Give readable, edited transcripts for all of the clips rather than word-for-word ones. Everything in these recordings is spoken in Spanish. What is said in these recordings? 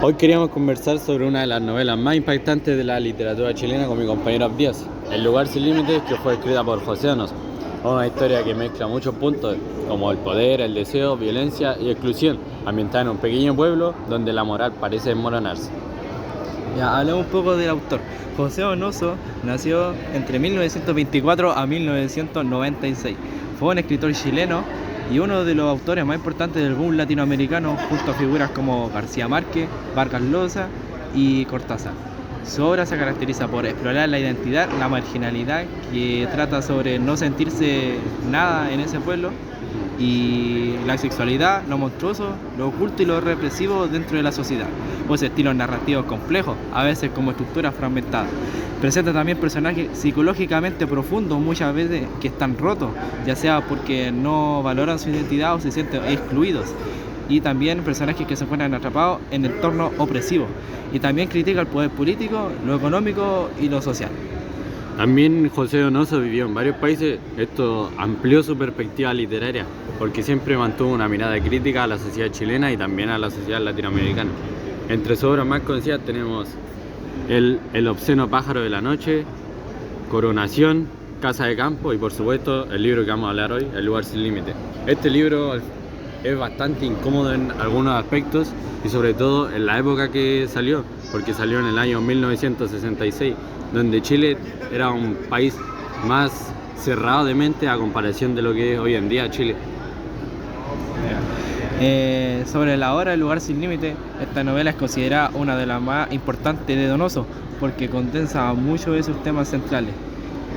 Hoy queríamos conversar sobre una de las novelas más impactantes de la literatura chilena con mi compañero Abdías, El lugar sin límites, que fue escrita por José Donoso. Una historia que mezcla muchos puntos como el poder, el deseo, violencia y exclusión, ambientada en un pequeño pueblo donde la moral parece desmoronarse. Ya, hablemos un poco del autor. José Donoso nació entre 1924 a 1996. Fue un escritor chileno y uno de los autores más importantes del boom latinoamericano, junto a figuras como García Márquez, Vargas Llosa y Cortázar. Su obra se caracteriza por explorar la identidad, la marginalidad, que trata sobre no sentirse nada en ese pueblo, y la sexualidad, lo monstruoso, lo oculto y lo represivo dentro de la sociedad. Pues estilos narrativos complejos, a veces como estructuras fragmentadas. Presenta también personajes psicológicamente profundos, muchas veces que están rotos, ya sea porque no valoran su identidad o se sienten excluidos. Y también personajes que se encuentran atrapados en entornos opresivos. Y también critica el poder político, lo económico y lo social. También José Donoso vivió en varios países. Esto amplió su perspectiva literaria, porque siempre mantuvo una mirada crítica a la sociedad chilena y también a la sociedad latinoamericana. Entre sus obras más conocidas tenemos El obsceno pájaro de la noche, Coronación, Casa de campo y por supuesto el libro que vamos a hablar hoy, El lugar sin límite. Este libro es bastante incómodo en algunos aspectos y sobre todo en la época que salió, porque salió en el año 1966, donde Chile era un país más cerrado de mente a comparación de lo que es hoy en día Chile. Sobre la obra El lugar sin límite, esta novela es considerada una de las más importantes de Donoso porque condensa muchos de sus temas centrales.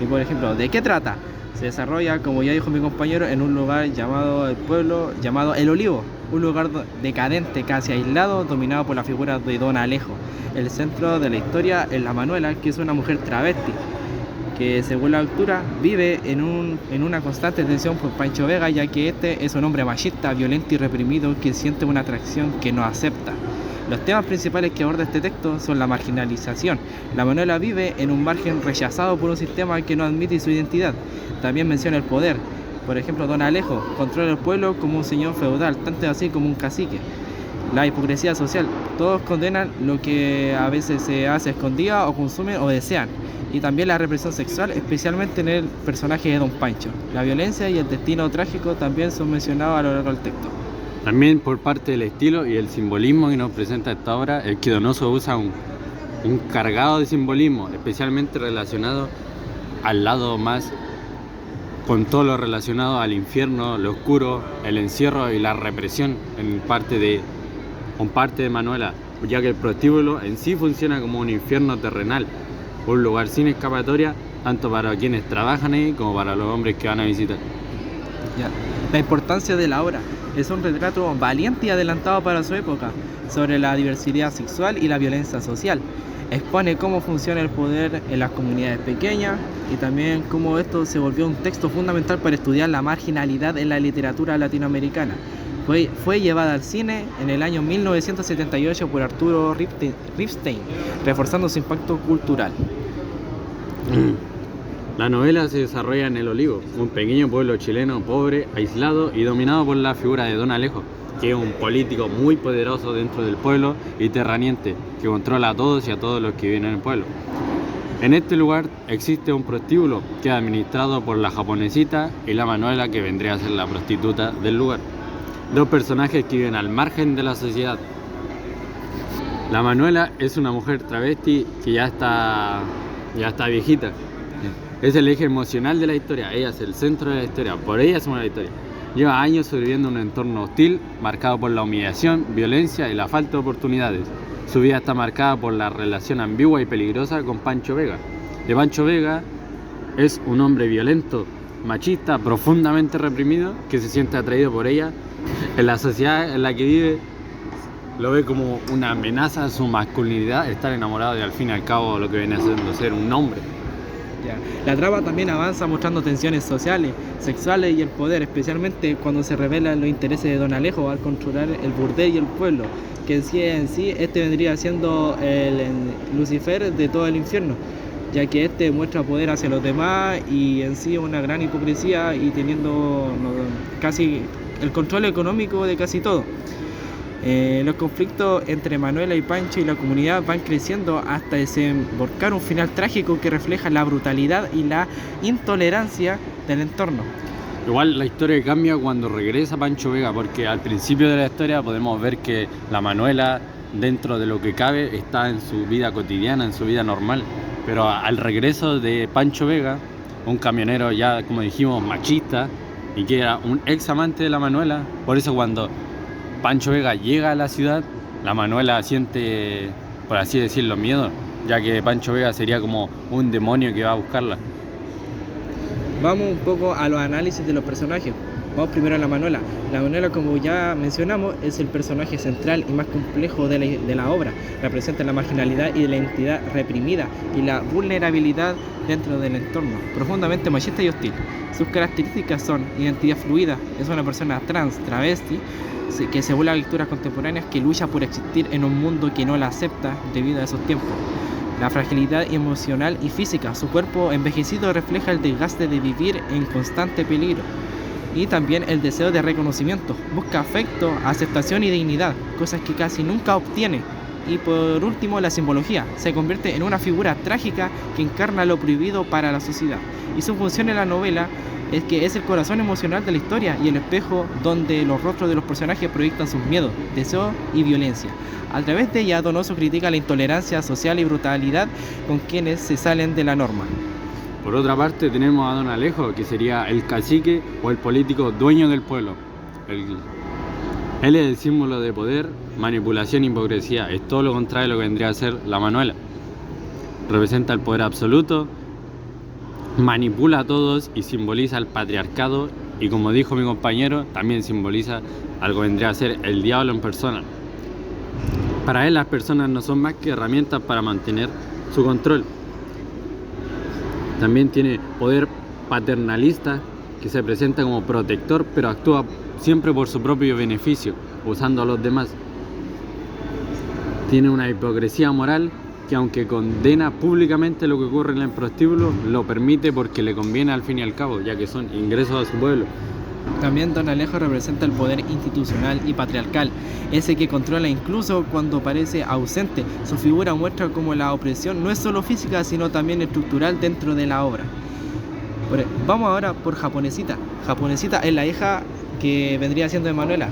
Y por ejemplo, ¿de qué trata? Se desarrolla, como ya dijo mi compañero, en un lugar llamado el pueblo, llamado El Olivo, un lugar decadente, casi aislado, dominado por la figura de Don Alejo. El centro de la historia es la Manuela, que es una mujer travesti, que según la autora vive en una constante tensión por Pancho Vega, ya que este es un hombre machista, violento y reprimido que siente una atracción que no acepta. Los temas principales que aborda este texto son la marginalización. La Manuela vive en un margen rechazado por un sistema que no admite su identidad. También menciona el poder. Por ejemplo, Don Alejo controla el pueblo como un señor feudal, tanto así como un cacique. La hipocresía social. Todos condenan lo que a veces se hace escondida o consumen o desean. Y también la represión sexual, especialmente en el personaje de Don Pancho. La violencia y el destino trágico también son mencionados a lo largo del texto. También por parte del estilo y el simbolismo que nos presenta esta obra, el que Donoso usa un cargado de simbolismo, especialmente relacionado al lado más, con todo lo relacionado al infierno, lo oscuro, el encierro y la represión con parte de Manuela, ya que el prostíbulo en sí funciona como un infierno terrenal, un lugar sin escapatoria, tanto para quienes trabajan ahí como para los hombres que van a visitar. Ya. La importancia de la obra es un retrato valiente y adelantado para su época sobre la diversidad sexual y la violencia social. Expone cómo funciona el poder en las comunidades pequeñas y también cómo esto se volvió un texto fundamental para estudiar la marginalidad en la literatura latinoamericana. Fue llevada al cine en el año 1978 por Arturo Ripstein, reforzando su impacto cultural. La novela se desarrolla en El Olivo, un pequeño pueblo chileno pobre, aislado y dominado por la figura de Don Alejo, que es un político muy poderoso dentro del pueblo y terrateniente, que controla a todos y a todos los que viven en el pueblo. En este lugar existe un prostíbulo que es administrado por la japonesita y la Manuela, que vendría a ser la prostituta del lugar. Dos personajes que viven al margen de la sociedad. La Manuela es una mujer travesti que ya está viejita. Es el eje emocional de la historia, ella es el centro de la historia, por ella se mueve la historia. Lleva años sobreviviendo en un entorno hostil, marcado por la humillación, violencia y la falta de oportunidades. Su vida está marcada por la relación ambigua y peligrosa con Pancho Vega. Pancho Vega es un hombre violento, machista, profundamente reprimido, que se siente atraído por ella. En la sociedad en la que vive, lo ve como una amenaza a su masculinidad, estar enamorado de al fin y al cabo lo que viene a ser un hombre. La trama también avanza mostrando tensiones sociales, sexuales y el poder, especialmente cuando se revelan los intereses de Don Alejo al controlar el burdel y el pueblo, que en sí este vendría siendo el Lucifer de todo el infierno, ya que este muestra poder hacia los demás y en sí una gran hipocresía y teniendo casi el control económico de casi todo. Los conflictos entre Manuela y Pancho y la comunidad van creciendo hasta desembocar un final trágico que refleja la brutalidad y la intolerancia del entorno. Igual la historia cambia cuando regresa Pancho Vega, porque al principio de la historia podemos ver que la Manuela, dentro de lo que cabe, está en su vida cotidiana, en su vida normal. Pero al regreso de Pancho Vega, un camionero ya, como dijimos, machista, y que era un ex amante de la Manuela, por eso cuando Pancho Vega llega a la ciudad, la Manuela siente, por así decirlo, miedo, ya que Pancho Vega sería como un demonio que va a buscarla. Vamos un poco a los análisis de los personajes. Vamos primero a la Manuela. La Manuela, como ya mencionamos, es el personaje central y más complejo de la obra. Representa la marginalidad y la identidad reprimida y la vulnerabilidad dentro del entorno, profundamente machista y hostil. Sus características son identidad fluida, es una persona trans, travesti, que según las lecturas contemporáneas que lucha por existir en un mundo que no la acepta debido a esos tiempos. La fragilidad emocional y física, su cuerpo envejecido refleja el desgaste de vivir en constante peligro. Y también el deseo de reconocimiento, busca afecto, aceptación y dignidad, cosas que casi nunca obtiene. Y por último, la simbología, se convierte en una figura trágica que encarna lo prohibido para la sociedad. Y su función en la novela es que es el corazón emocional de la historia y el espejo donde los rostros de los personajes proyectan sus miedos, deseos y violencia. A través de ella, Donoso critica la intolerancia social y brutalidad con quienes se salen de la norma. Por otra parte tenemos a Don Alejo, que sería el cacique o el político dueño del pueblo. Él es el símbolo de poder, manipulación e hipocresía. Es todo lo contrario de lo que vendría a ser la Manuela. Representa el poder absoluto, manipula a todos y simboliza el patriarcado. Y como dijo mi compañero, también simboliza algo que vendría a ser el diablo en persona. Para él las personas no son más que herramientas para mantener su control. También tiene poder paternalista, que se presenta como protector, pero actúa siempre por su propio beneficio, usando a los demás. Tiene una hipocresía moral que, aunque condena públicamente lo que ocurre en el prostíbulo, lo permite porque le conviene al fin y al cabo, ya que son ingresos a su pueblo. También Don Alejo representa el poder institucional y patriarcal, ese que controla incluso cuando parece ausente. Su figura muestra cómo la opresión no es solo física, sino también estructural dentro de la obra. Vamos ahora por Japonesita. Japonesita es la hija que vendría siendo de Manuela,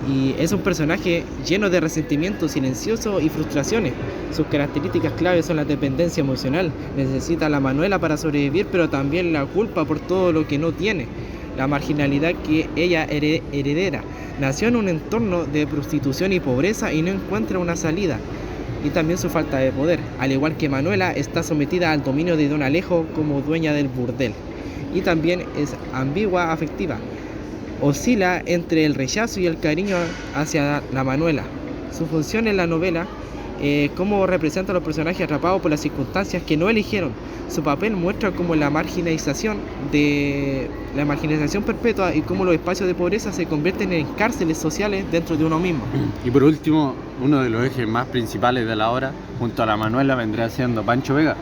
y es un personaje lleno de resentimiento silencioso y frustraciones. Sus características claves son la dependencia emocional, necesita a la Manuela para sobrevivir, pero también la culpa por todo lo que no tiene. La marginalidad que ella heredera. Nació en un entorno de prostitución y pobreza y no encuentra una salida. Y también su falta de poder. Al igual que Manuela, está sometida al dominio de Don Alejo como dueña del burdel. Y también es ambigua afectiva. Oscila entre el rechazo y el cariño hacia la Manuela. Su función en la novela, cómo representa a los personajes atrapados por las circunstancias que no eligieron. Su papel muestra cómo la marginalización perpetua y cómo los espacios de pobreza se convierten en cárceles sociales dentro de uno mismo. Y por último, uno de los ejes más principales de la obra, junto a la Manuela, vendría siendo Pancho Vega,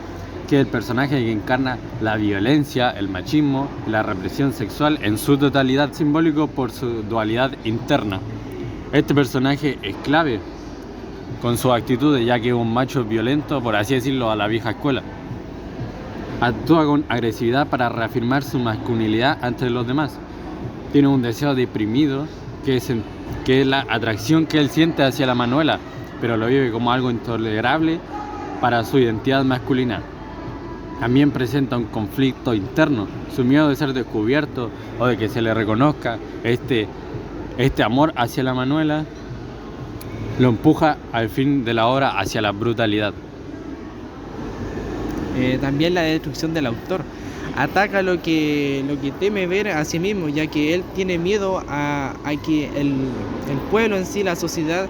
que es el personaje que encarna la violencia, el machismo, la represión sexual en su totalidad, simbólico por su dualidad interna. Este personaje es clave con sus actitudes, ya que es un macho violento, por así decirlo, a la vieja escuela. Actúa con agresividad para reafirmar su masculinidad ante los demás. Tiene un deseo deprimido, que es la atracción que él siente hacia la Manuela, pero lo vive como algo intolerable para su identidad masculina. También presenta un conflicto interno, su miedo de ser descubierto o de que se le reconozca. Este amor hacia la Manuela lo empuja al fin de la obra hacia la brutalidad. También la destrucción del autor. Ataca lo que teme ver a sí mismo, ya que él tiene miedo a que el pueblo en sí, la sociedad,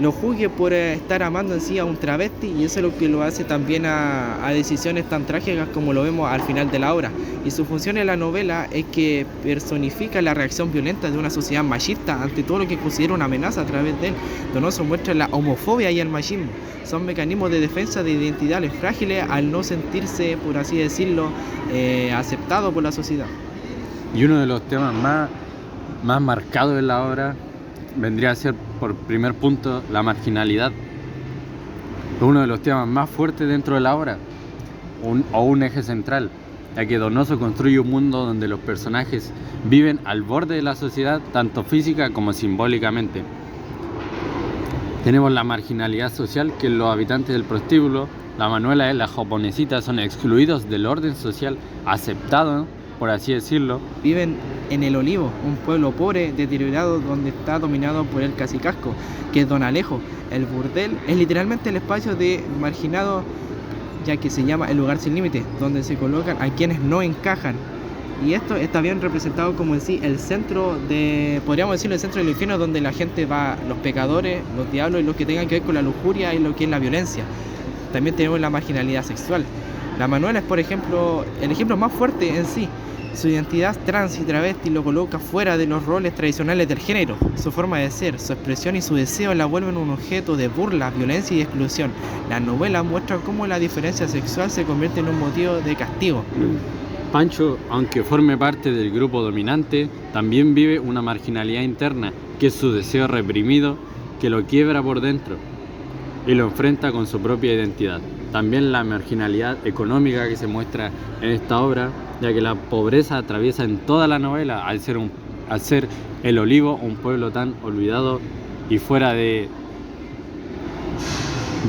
lo juzgue por estar amando en sí a un travesti, y eso es lo que lo hace también a decisiones tan trágicas como lo vemos al final de la obra. Y su función en la novela es que personifica la reacción violenta de una sociedad machista ante todo lo que considera una amenaza a través de él. Donoso muestra la homofobia y el machismo. Son mecanismos de defensa de identidades frágiles al no sentirse, por así decirlo, aceptado por la sociedad. Y uno de los temas más marcados en la obra vendría a ser, por primer punto, la marginalidad. Uno de los temas más fuertes dentro de la obra, un eje central, ya que Donoso construye un mundo donde los personajes viven al borde de la sociedad, tanto física como simbólicamente. Tenemos la marginalidad social, que los habitantes del prostíbulo, la Manuela y la japonesita, son excluidos del orden social aceptado, por así decirlo. Viven en El Olivo, un pueblo pobre, deteriorado, donde está dominado por el cacicasco, que es Don Alejo. El burdel es literalmente el espacio de marginado, ya que se llama el lugar sin límite, donde se colocan a quienes no encajan. Y esto está bien representado como en sí el centro de, podríamos decirlo, el centro del infierno, donde la gente va, los pecadores, los diablos y los que tengan que ver con la lujuria y lo que es la violencia. También tenemos la marginalidad sexual. La Manuela es, por ejemplo, el ejemplo más fuerte en sí. Su identidad trans y travesti lo coloca fuera de los roles tradicionales del género. Su forma de ser, su expresión y su deseo la vuelven un objeto de burla, violencia y exclusión. La novela muestra cómo la diferencia sexual se convierte en un motivo de castigo. Pancho, aunque forme parte del grupo dominante, también vive una marginalidad interna, que es su deseo reprimido, que lo quiebra por dentro y lo enfrenta con su propia identidad. También la marginalidad económica que se muestra en esta obra, ya que la pobreza atraviesa en toda la novela al ser El Olivo un pueblo tan olvidado y fuera de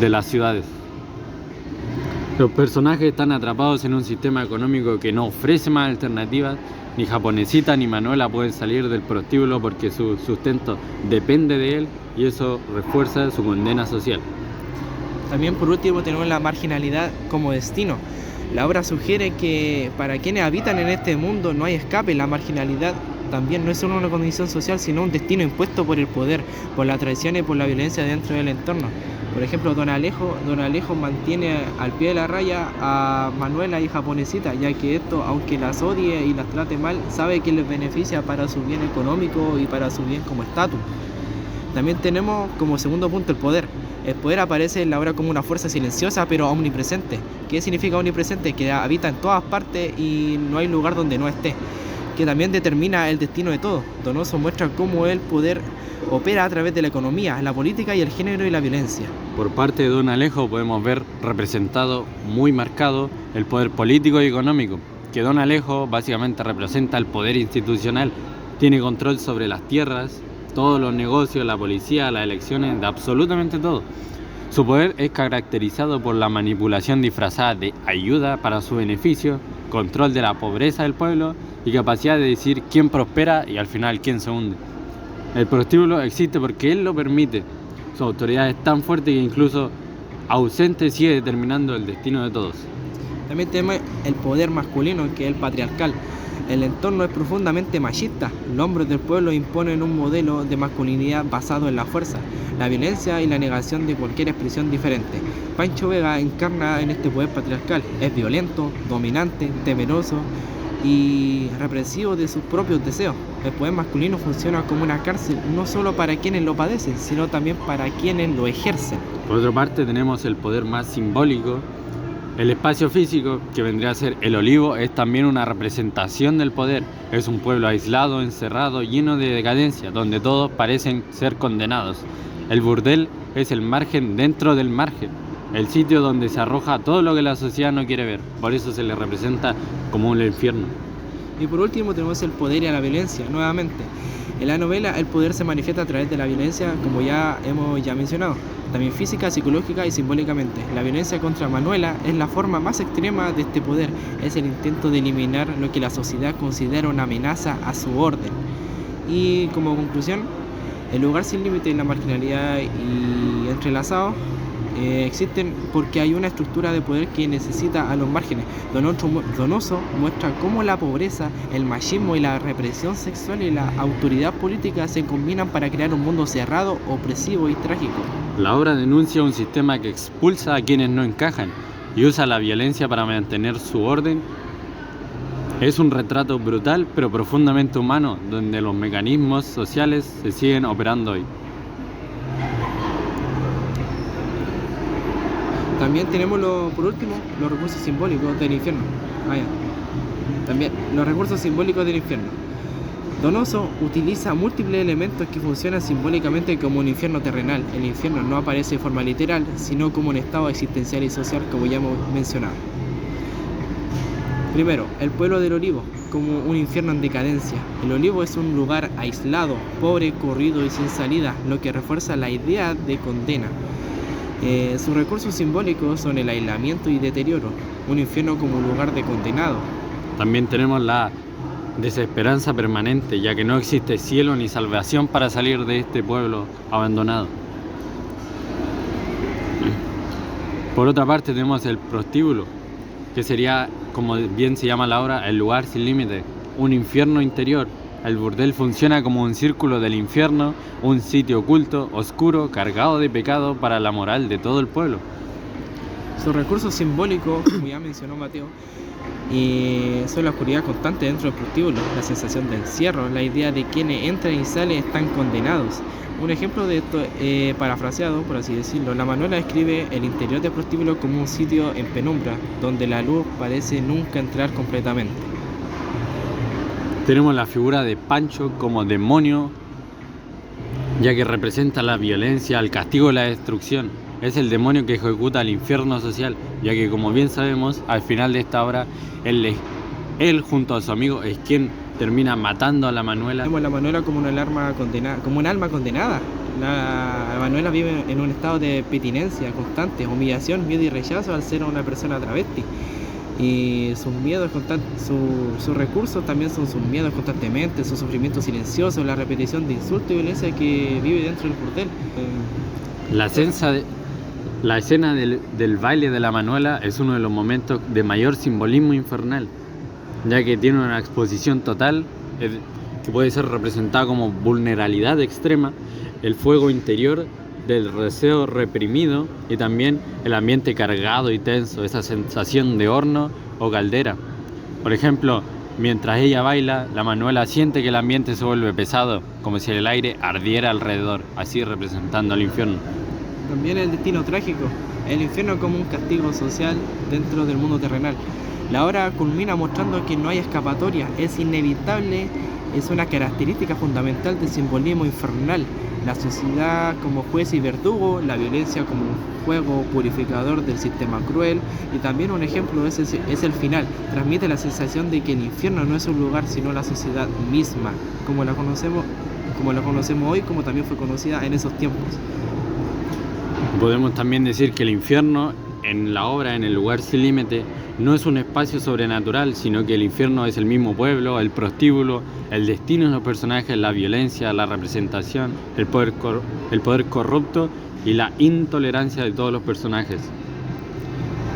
las ciudades. Los personajes están atrapados en un sistema económico que no ofrece más alternativas. Ni Japonesita ni Manuela pueden salir del prostíbulo porque su sustento depende de él, y eso refuerza su condena social. También, por último, tenemos la marginalidad como destino. La obra sugiere que para quienes habitan en este mundo no hay escape. La marginalidad también no es solo una condición social, sino un destino impuesto por el poder, por la traición y por la violencia dentro del entorno. Por ejemplo, Don Alejo mantiene al pie de la raya a Manuela y Japonesita, ya que esto, aunque las odie y las trate mal, sabe que les beneficia para su bien económico y para su bien como estatus. También tenemos como segundo punto el poder. El poder aparece en la obra como una fuerza silenciosa pero omnipresente. ¿Qué significa omnipresente? Que habita en todas partes y no hay lugar donde no esté, que también determina el destino de todo. Donoso muestra cómo el poder opera a través de la economía, la política y el género y la violencia. Por parte de Don Alejo podemos ver representado muy marcado el poder político y económico, que Don Alejo básicamente representa el poder institucional, tiene control sobre las tierras, todos los negocios, la policía, las elecciones, de absolutamente todo. Su poder es caracterizado por la manipulación disfrazada de ayuda para su beneficio, control de la pobreza del pueblo y capacidad de decir quién prospera y al final quién se hunde. El prostíbulo existe porque él lo permite. Su autoridad es tan fuerte que incluso ausente sigue determinando el destino de todos. También tenemos el poder masculino, que es el patriarcal. El entorno es profundamente machista. Los hombres del pueblo imponen un modelo de masculinidad basado en la fuerza, la violencia y la negación de cualquier expresión diferente. Pancho Vega encarna en este poder patriarcal. Es violento, dominante, temeroso y represivo de sus propios deseos. El poder masculino funciona como una cárcel, no solo para quienes lo padecen, sino también para quienes lo ejercen. Por otra parte tenemos el poder más simbólico. El espacio físico, que vendría a ser El Olivo, es también una representación del poder. Es un pueblo aislado, encerrado, lleno de decadencia, donde todos parecen ser condenados. El burdel es el margen dentro del margen, el sitio donde se arroja todo lo que la sociedad no quiere ver. Por eso se le representa como un infierno. Y por último tenemos el poder y la violencia, nuevamente. En la novela el poder se manifiesta a través de la violencia, como ya hemos mencionado, también física, psicológica y simbólicamente. La violencia contra Manuela es la forma más extrema de este poder, es el intento de eliminar lo que la sociedad considera una amenaza a su orden. Y como conclusión, el lugar sin límite y la marginalidad y entrelazados existen porque hay una estructura de poder que necesita a los márgenes. Donoso muestra cómo la pobreza, el machismo y la represión sexual y la autoridad política se combinan para crear un mundo cerrado, opresivo y trágico. La obra denuncia un sistema que expulsa a quienes no encajan y usa la violencia para mantener su orden. Es un retrato brutal pero profundamente humano, donde los mecanismos sociales se siguen operando hoy. También tenemos, por último, los recursos simbólicos del infierno. También, los recursos simbólicos del infierno. Donoso utiliza múltiples elementos que funcionan simbólicamente como un infierno terrenal. El infierno no aparece de forma literal, sino como un estado existencial y social, como ya hemos mencionado. Primero, el pueblo del Olivo, como un infierno en decadencia. El Olivo es un lugar aislado, pobre, corrido y sin salida, lo que refuerza la idea de condena. Sus recursos simbólicos son el aislamiento y deterioro, un infierno como un lugar de condenado. También tenemos la desesperanza permanente, ya que no existe cielo ni salvación para salir de este pueblo abandonado. Por otra parte tenemos el prostíbulo, que sería, como bien se llama la obra, el lugar sin límite, un infierno interior. El burdel funciona como un círculo del infierno, un sitio oculto, oscuro, cargado de pecado para la moral de todo el pueblo. Sus recursos simbólicos, como ya mencionó Mateo, son la oscuridad constante dentro del prostíbulo, la sensación de encierro, la idea de quienes entran y salen están condenados. Un ejemplo de esto, parafraseado, por así decirlo, la Manuela describe el interior del prostíbulo como un sitio en penumbra, donde la luz parece nunca entrar completamente. Tenemos la figura de Pancho como demonio, ya que representa la violencia, el castigo y la destrucción. Es el demonio que ejecuta el infierno social, ya que, como bien sabemos, al final de esta obra, él junto a su amigo es quien termina matando a la Manuela. Vemos a la Manuela como un alma condenada. La Manuela vive en un estado de petinencia constante, humillación, miedo y rechazo al ser una persona travesti. Y sus miedos sus recursos también son sus miedos constantemente, su sufrimiento silencioso, la repetición de insultos y violencia que vive dentro del burdel. La escena del baile de la Manuela es uno de los momentos de mayor simbolismo infernal, ya que tiene una exposición total que puede ser representada como vulnerabilidad extrema, el fuego interior del deseo reprimido y también el ambiente cargado y tenso, esa sensación de horno o caldera. Por ejemplo, mientras ella baila, la Manuela siente que el ambiente se vuelve pesado, como si el aire ardiera alrededor, así representando al infierno. También el destino trágico, el infierno como un castigo social dentro del mundo terrenal. La obra culmina mostrando que no hay escapatoria, es inevitable, es una característica fundamental del simbolismo infernal. La sociedad como juez y verdugo, la violencia como un fuego purificador del sistema cruel, y también un ejemplo es el final. Transmite la sensación de que el infierno no es un lugar sino la sociedad misma, como la conocemos hoy, como también fue conocida en esos tiempos. Podemos también decir que el infierno en la obra, en el lugar sin límite, no es un espacio sobrenatural, sino que el infierno es el mismo pueblo, el prostíbulo, el destino de los personajes, la violencia, la representación, el poder corrupto y la intolerancia de todos los personajes.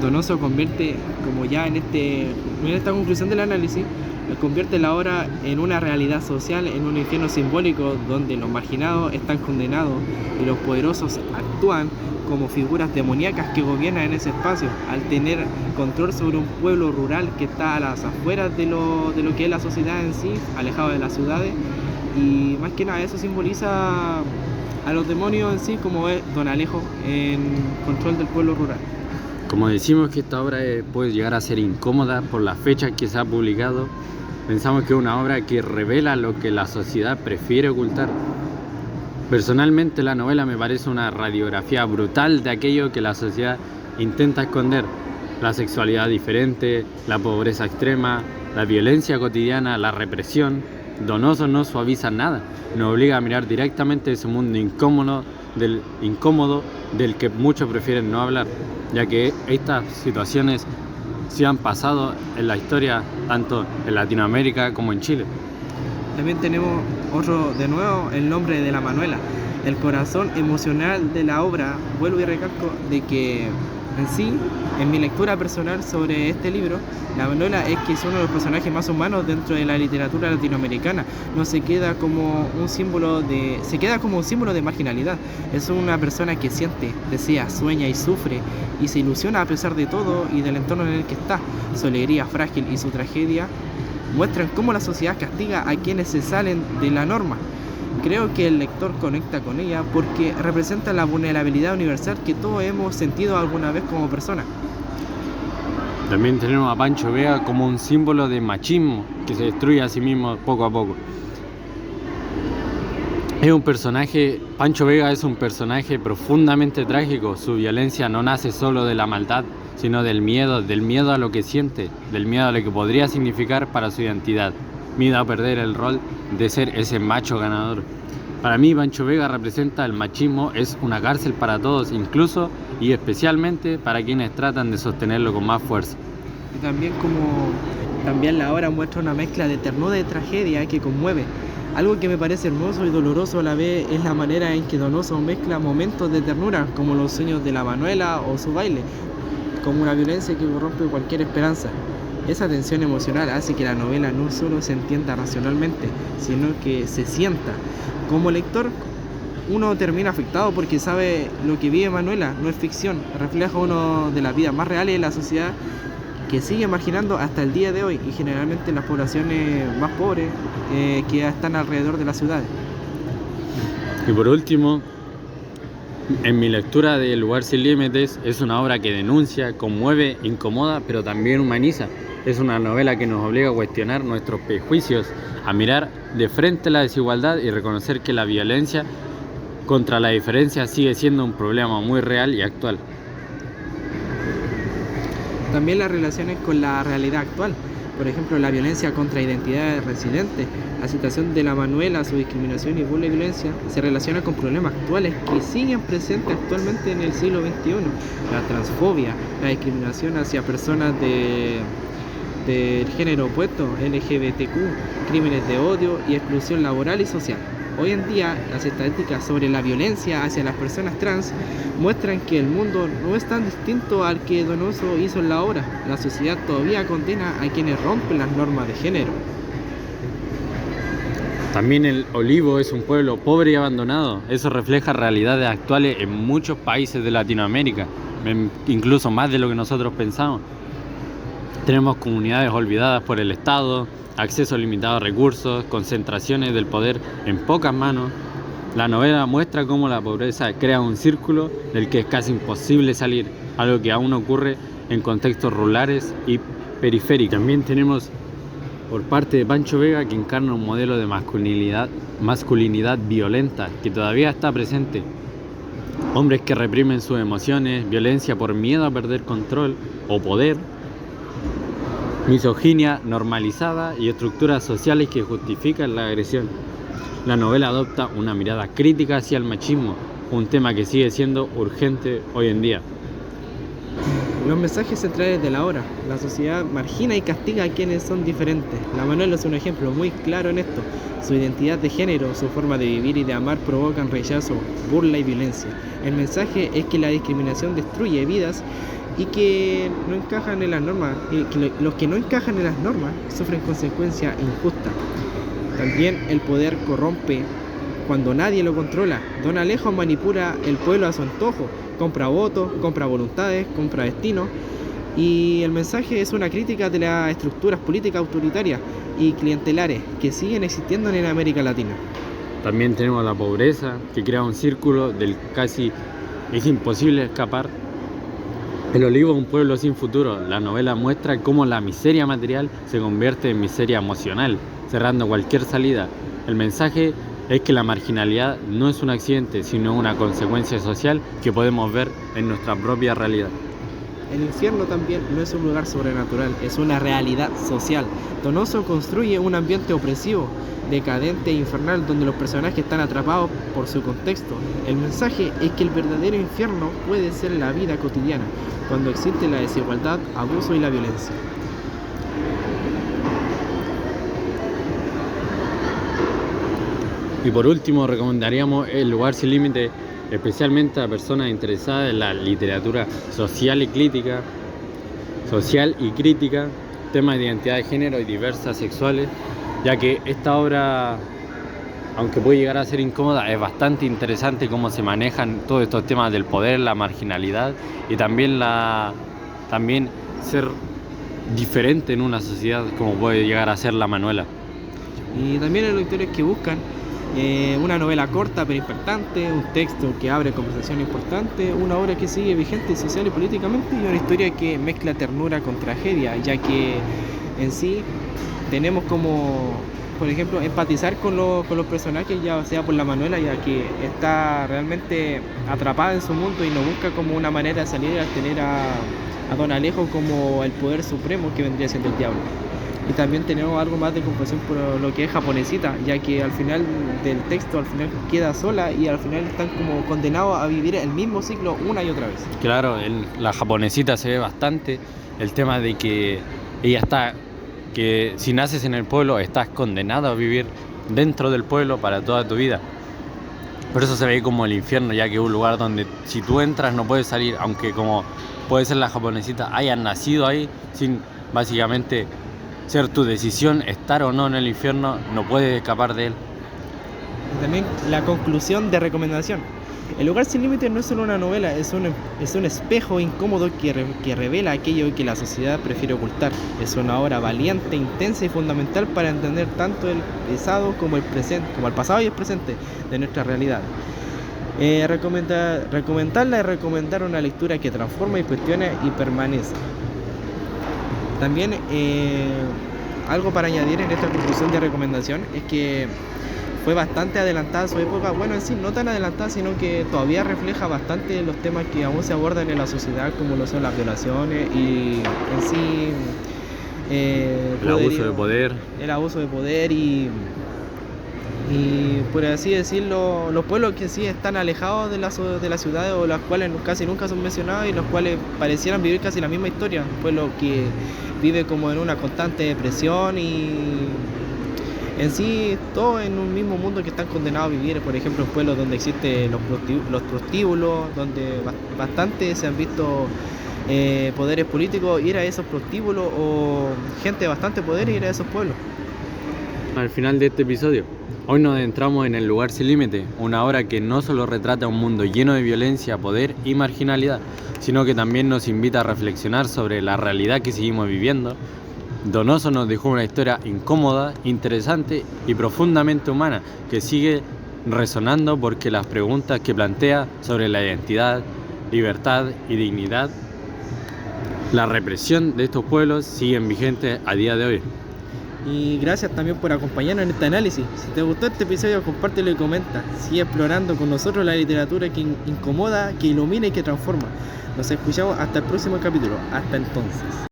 Donoso convierte, como ya en esta conclusión del análisis, convierte la obra en una realidad social, en un infierno simbólico donde los marginados están condenados y los poderosos actúan como figuras demoníacas que gobiernan en ese espacio, al tener control sobre un pueblo rural que está a las afueras de lo que es la sociedad en sí, alejado de las ciudades, y más que nada eso simboliza a los demonios en sí, como es Don Alejo en control del pueblo rural. Como decimos que esta obra puede llegar a ser incómoda por la fecha que se ha publicado, pensamos que es una obra que revela lo que la sociedad prefiere ocultar. Personalmente, la novela me parece una radiografía brutal de aquello que la sociedad intenta esconder: la sexualidad diferente, la pobreza extrema, la violencia cotidiana, la represión. Donoso no suaviza nada, nos obliga a mirar directamente ese mundo incómodo del que muchos prefieren no hablar, ya que estas situaciones sí han pasado en la historia, tanto en Latinoamérica como en Chile. También tenemos otro, de nuevo, el nombre de la Manuela, el corazón emocional de la obra. Vuelvo y recalco de que en sí, en mi lectura personal sobre este libro, la Manuela es que es uno de los personajes más humanos dentro de la literatura latinoamericana. No se queda como un símbolo de marginalidad. Es una persona que siente, desea, sueña y sufre y se ilusiona a pesar de todo y del entorno en el que está. Su alegría frágil y su tragedia muestran cómo la sociedad castiga a quienes se salen de la norma. Creo que el lector conecta con ella porque representa la vulnerabilidad universal que todos hemos sentido alguna vez como personas. También tenemos a Pancho Vega como un símbolo de machismo que se destruye a sí mismo poco a poco. Pancho Vega es un personaje profundamente trágico. Su violencia no nace solo de la maldad, sino del miedo a lo que siente, del miedo a lo que podría significar para su identidad, miedo a perder el rol de ser ese macho ganador. Para mí, Pancho Vega representa el machismo, es una cárcel para todos, incluso y especialmente para quienes tratan de sostenerlo con más fuerza. Y también la obra muestra una mezcla de ternura y tragedia que conmueve. Algo que me parece hermoso y doloroso a la vez es la manera en que Donoso mezcla momentos de ternura, como los sueños de la Manuela o su baile, como una violencia que corrompe cualquier esperanza. Esa tensión emocional hace que la novela no solo se entienda racionalmente, sino que se sienta. Como lector, uno termina afectado porque sabe lo que vive Manuela, no es ficción, refleja uno de las vidas más reales de la sociedad que sigue marginando hasta el día de hoy y generalmente en las poblaciones más pobres que están alrededor de las ciudades. Y por último, en mi lectura de El lugar sin límites, es una obra que denuncia, conmueve, incomoda, pero también humaniza. Es una novela que nos obliga a cuestionar nuestros prejuicios, a mirar de frente la desigualdad y reconocer que la violencia contra la diferencia sigue siendo un problema muy real y actual. También las relaciones con la realidad actual, por ejemplo, la violencia contra identidades residentes, la situación de la Manuela, su discriminación y burla y violencia, se relaciona con problemas actuales que siguen presentes actualmente en el siglo XXI. La transfobia, la discriminación hacia personas del género opuesto, LGBTQ, crímenes de odio y exclusión laboral y social. Hoy en día, las estadísticas sobre la violencia hacia las personas trans muestran que el mundo no es tan distinto al que Donoso hizo en la obra. La sociedad todavía condena a quienes rompen las normas de género. También el Olivo es un pueblo pobre y abandonado. Eso refleja realidades actuales en muchos países de Latinoamérica, incluso más de lo que nosotros pensamos. Tenemos comunidades olvidadas por el Estado, acceso limitado a recursos, concentraciones del poder en pocas manos. La novela muestra cómo la pobreza crea un círculo del que es casi imposible salir, algo que aún ocurre en contextos rurales y periféricos. También tenemos por parte de Pancho Vega, que encarna un modelo de masculinidad violenta que todavía está presente. Hombres que reprimen sus emociones, violencia por miedo a perder control o poder, misoginia normalizada y estructuras sociales que justifican la agresión. La novela adopta una mirada crítica hacia el machismo, un tema que sigue siendo urgente hoy en día. Los mensajes centrales de la obra. La sociedad margina y castiga a quienes son diferentes. La Manuela es un ejemplo muy claro en esto. Su identidad de género, su forma de vivir y de amar provocan rechazo, burla y violencia. El mensaje es que la discriminación destruye vidas y que no encajan en las normas, y que los que no encajan en las normas sufren consecuencias injustas. También el poder corrompe cuando nadie lo controla. Don Alejo manipula el pueblo a su antojo, compra votos, compra voluntades, compra destinos, y el mensaje es una crítica de las estructuras políticas autoritarias y clientelares que siguen existiendo en América Latina. También tenemos la pobreza, que crea un círculo del casi es imposible escapar. El Olivo es un pueblo sin futuro. La novela muestra cómo la miseria material se convierte en miseria emocional, cerrando cualquier salida. El mensaje es que la marginalidad no es un accidente, sino una consecuencia social que podemos ver en nuestra propia realidad. El infierno también no es un lugar sobrenatural, es una realidad social. Donoso construye un ambiente opresivo, decadente e infernal donde los personajes están atrapados por su contexto. El mensaje es que el verdadero infierno puede ser la vida cotidiana, cuando existe la desigualdad, abuso y la violencia. Y por último, recomendaríamos El lugar sin límite, especialmente a personas interesadas en la literatura social y crítica, temas de identidad de género y diversas sexuales, ya que esta obra, aunque puede llegar a ser incómoda, es bastante interesante cómo se manejan todos estos temas del poder, la marginalidad y también ser diferente en una sociedad como puede llegar a ser la Manuela. Y también hay lectores que buscan una novela corta pero impactante, un texto que abre conversación importante, una obra que sigue vigente social y políticamente y una historia que mezcla ternura con tragedia, ya que en sí tenemos como por ejemplo, empatizar con los personajes, ya sea por la Manuela, ya que está realmente atrapada en su mundo y no busca como una manera de salir al tener a Don Alejo como el poder supremo que vendría siendo el diablo. Y también tenemos algo más de compasión por lo que es Japonesita, ya que al final del texto al final queda sola y al final están como condenados a vivir el mismo ciclo una y otra vez. Claro, en la Japonesita se ve bastante el tema de que ella está, que si naces en el pueblo estás condenado a vivir dentro del pueblo para toda tu vida. Por eso se ve como el infierno, ya que es un lugar donde si tú entras no puedes salir, aunque como puede ser la Japonesita, hayas nacido ahí sin básicamente ser tu decisión estar o no en el infierno, no puedes escapar de él. Y también la conclusión de recomendación. El lugar sin límites no es solo una novela, es un espejo incómodo que revela aquello que la sociedad prefiere ocultar. Es una obra valiente, intensa y fundamental para entender tanto el pasado como el pasado y el presente de nuestra realidad. Recomendarla es recomendar una lectura que transforma y cuestiona y permanece. También algo para añadir en esta conclusión de recomendación es que fue bastante adelantada a su época, bueno, en sí no tan adelantada, sino que todavía refleja bastante los temas que aún se abordan en la sociedad, como lo son las violaciones y en sí el abuso de poder. El abuso de poder y por así decirlo, los pueblos que sí están alejados de las ciudades o las cuales casi nunca son mencionados y los cuales parecieran vivir casi la misma historia. Un pueblo que vive como en una constante depresión y en sí todo en un mismo mundo que están condenados a vivir. Por ejemplo, pueblos donde existen los prostíbulos, donde bastante se han visto poderes políticos ir a esos prostíbulos o gente de bastante poder ir a esos pueblos. Al final de este episodio, hoy nos adentramos en El lugar sin límite, una obra que no solo retrata un mundo lleno de violencia, poder y marginalidad, sino que también nos invita a reflexionar sobre la realidad que seguimos viviendo. Donoso nos dejó una historia incómoda, interesante y profundamente humana, que sigue resonando porque las preguntas que plantea sobre la identidad, libertad y dignidad, la represión de estos pueblos siguen vigentes a día de hoy. Y gracias también por acompañarnos en este análisis. Si te gustó este episodio, compártelo y comenta. Sigue explorando con nosotros la literatura que incomoda, que ilumina y que transforma. Nos escuchamos hasta el próximo capítulo. Hasta entonces.